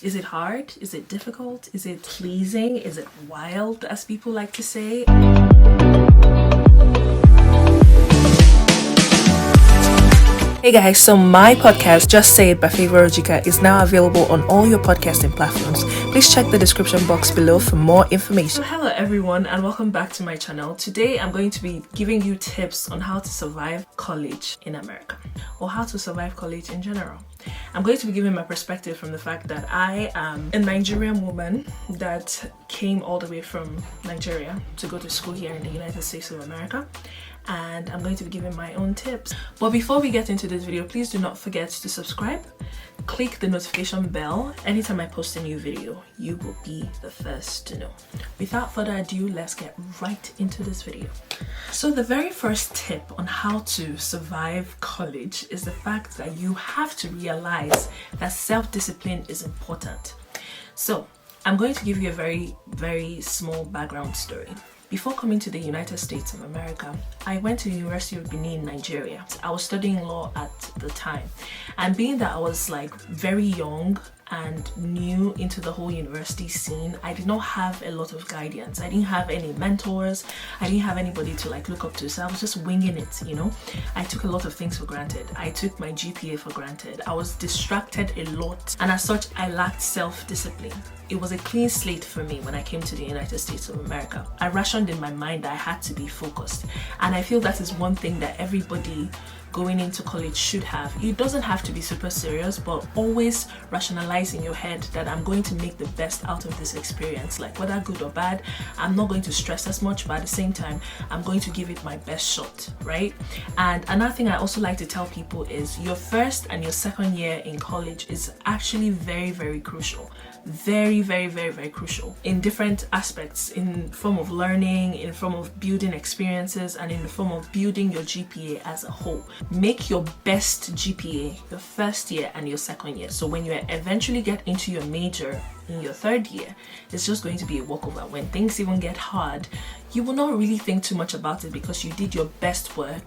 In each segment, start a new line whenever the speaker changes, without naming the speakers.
Is it hard? Is it difficult? Is it pleasing? Is it wild, as people like to say? Hey guys, so my podcast, Just Say It by Favour Ojika, is now available on all your podcasting platforms. Please check the description box below for more information. So hello everyone and welcome back to my channel. Today I'm going to be giving you tips on how to survive college in America, or how to survive college in general. I'm going to be giving my perspective from the fact that I am a Nigerian woman that came all the way from Nigeria to go to school here in the United States of America. And I'm going to be giving my own tips. But before we get into this video, please do not forget to subscribe. Click the notification bell. Anytime I post a new video, you will be the first to know. Without further ado, let's get right into this video. So the very first tip on how to survive college is the fact that you have to realize that self-discipline is important. So I'm going to give you a very, very small background story. Before coming to the United States of America, I went to the University of Benin, Nigeria. I was studying law at the time. And being that I was like very young and new into the whole university scene, I did not have a lot of guidance. I didn't have any mentors. I didn't have anybody to like look up to. So I was just winging it, you know. I took a lot of things for granted. I took my GPA for granted. I was distracted a lot. And as such, I lacked self-discipline. It was a clean slate for me when I came to the United States of America. I rationed in my mind that I had to be focused. And I feel that is one thing that everybody going into college should have. It doesn't have to be super serious, but always rationalize in your head that I'm going to make the best out of this experience. Like whether good or bad, I'm not going to stress as much, but at the same time, I'm going to give it my best shot, right? And another thing I also like to tell people is your first and your second year in college is actually very, very crucial. Very, very, very, very crucial in different aspects, in form of learning, in form of building experiences, and in the form of building your GPA as a whole. Make your best GPA your first year and your second year. So when you eventually get into your major in your third year, it's just going to be a walkover. When things even get hard, you will not really think too much about it because you did your best work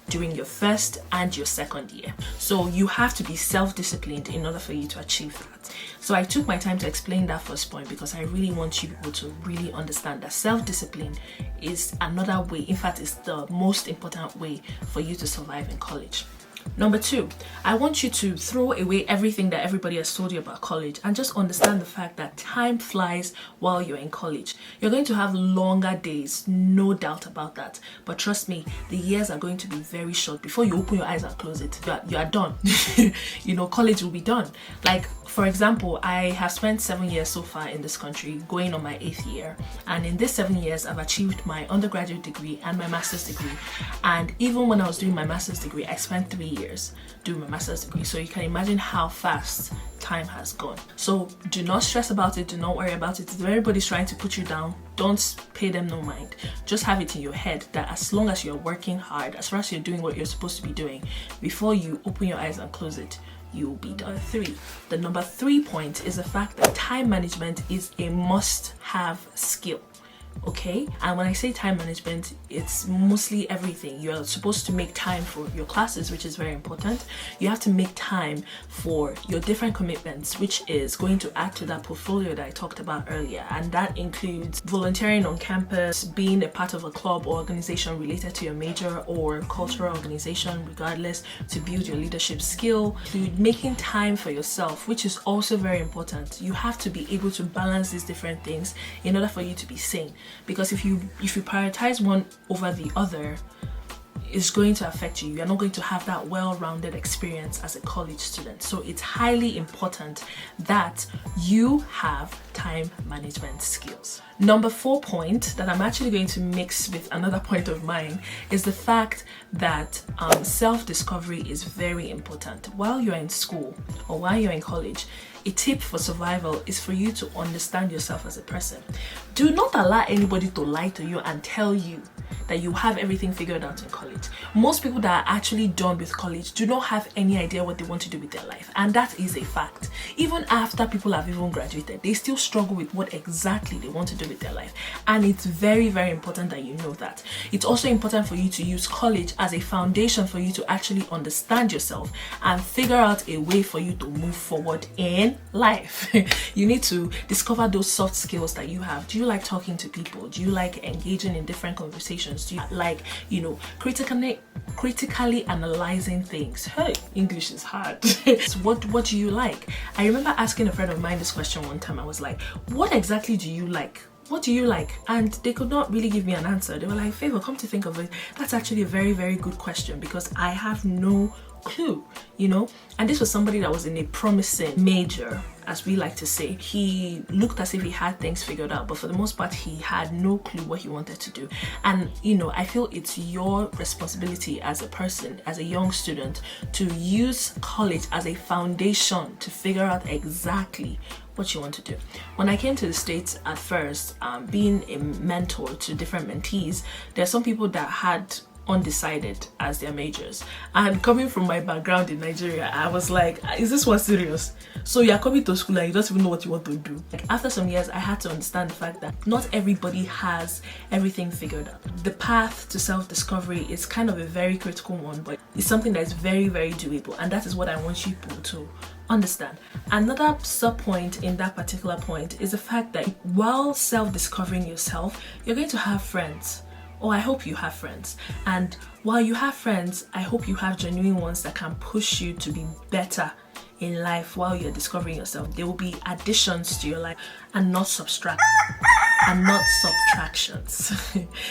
during your first and your second year. So you have to be self-disciplined in order for you to achieve that. So I took my time to explain that first point because I really want you people to really understand that self-discipline is another way, in fact, it's the most important way for you to survive in college. Number two, I want you to throw away everything that everybody has told you about college and just understand the fact that time flies while you're in college. You're going to have longer days, no doubt about that. But trust me, the years are going to be very short. Before you open your eyes and close it, you are done. You know, college will be done. Like, for example, I have spent 7 years so far in this country, going on my 8th year. And in these 7 years, I've achieved my undergraduate degree and my master's degree. And even when I was doing my master's degree, I spent 3 years doing my master's degree. So you can imagine how fast time has gone. So do not stress about it. Do not worry about it. If everybody's trying to put you down, don't pay them no mind. Just have it in your head that as long as you're working hard, as far as you're doing what you're supposed to be doing, before you open your eyes and close it, you will be done. The number three point is the fact that time management is a must-have skill. Okay, and when I say time management, it's mostly everything. You're supposed to make time for your classes, which is very important. You have to make time for your different commitments, which is going to add to that portfolio that I talked about earlier, and that includes volunteering on campus, being a part of a club or organization related to your major or cultural organization, regardless, to build your leadership skill, to making time for yourself, which is also very important. You have to be able to balance these different things in order for you to be sane. Because if you prioritize one over the other, it's going to affect you. You're not going to have that well-rounded experience as a college student. So it's highly important that you have time management skills. Number 4 point that I'm actually going to mix with another point of mine is the fact that self-discovery is very important. While you're in school or while you're in college, a tip for survival is for you to understand yourself as a person. Do not allow anybody to lie to you and tell you that you have everything figured out in college. Most people that are actually done with college do not have any idea what they want to do with their life, and that is a fact. Even after people have even graduated, they still struggle with what exactly they want to do with their life, and it's very, very important that you know that. It's also important for you to use college as a foundation for you to actually understand yourself and figure out a way for you to move forward in in life. You need to discover those soft skills that you have. Do you like talking to people? Do you like engaging in different conversations? Do you like, critically analyzing things? Hey, English is hard. So what do you like? I remember asking a friend of mine this question one time. I was like, what exactly do you like? What do you like? And they could not really give me an answer. They were like, Favour, come to think of it, that's actually a very, very good question, because I have no clue, and this was somebody that was in a promising major, as we like to say. He looked as if he had things figured out, but for the most part he had no clue what he wanted to do. And I feel it's your responsibility as a person, as a young student, to use college as a foundation to figure out exactly what you want to do. When I came to the States at first, being a mentor to different mentees, there are some people that had undecided as their majors, and coming from my background in Nigeria, I was like, is this one serious? So you're coming to school and you don't even know what you want to do. Like, after some years, I had to understand the fact that not everybody has everything figured out. The path to self-discovery is kind of a very critical one, but it's something that is very, very doable, and that is what I want you people to understand. Another sub point in that particular point is the fact that while self-discovering yourself, you're going to have friends. I hope you have friends, and while you have friends, I hope you have genuine ones that can push you to be better in life while you're discovering yourself. They will be additions to your life and not subtractions.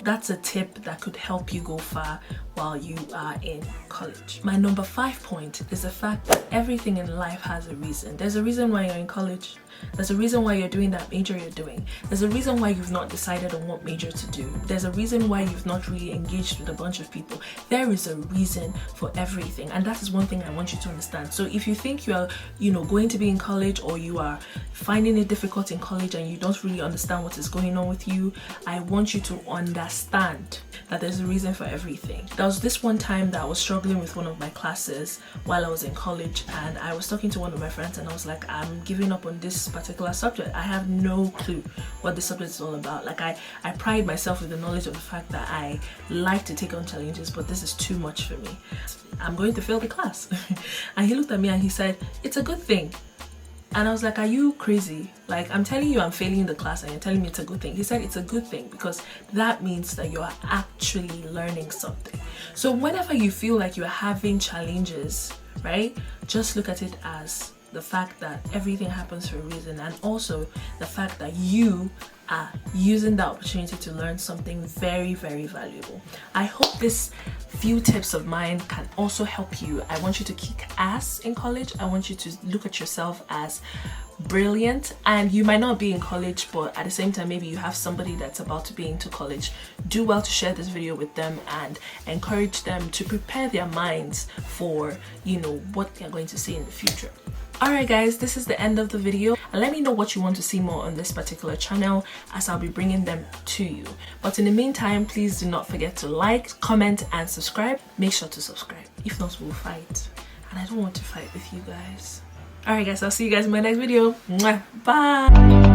That's a tip that could help you go far while you are in college. My number 5 point is the fact that everything in life has a reason. There's a reason why you're in college. There's a reason why you're doing that major you're doing. There's a reason why you've not decided on what major to do. There's a reason why you've not really engaged with a bunch of people. There is a reason for everything, and that is one thing I want you to understand. So if you think you are, going to be in college, or you are finding it difficult in college and you don't really understand what is going on with you, I want you to understand that there's a reason for everything. There was this one time that I was struggling with one of my classes while I was in college, and I was talking to one of my friends and I was like, I'm giving up on this particular subject. I have no clue what the subject is all about. Like, I pride myself with the knowledge of the fact that I like to take on challenges, but this is too much for me. I'm going to fail the class. And he looked at me and he said, it's a good thing. And I was like, are you crazy? Like, I'm telling you I'm failing the class and you're telling me it's a good thing. He said it's a good thing because that means that you are actually learning something. So whenever you feel like you're having challenges, right, just look at it as the fact that everything happens for a reason, and also the fact that you are using that opportunity to learn something very, very valuable. I hope this few tips of mine can also help you. I want you to kick ass in college. I want you to look at yourself as brilliant, and you might not be in college, but at the same time, maybe you have somebody that's about to be into college. Do well to share this video with them and encourage them to prepare their minds for, what they're going to see in the future. Alright guys, this is the end of the video, and let me know what you want to see more on this particular channel, as I'll be bringing them to you. But in the meantime, please do not forget to like, comment and subscribe. Make sure to subscribe, if not we'll fight, and I don't want to fight with you guys. Alright guys, I'll see you guys in my next video. Mwah. Bye.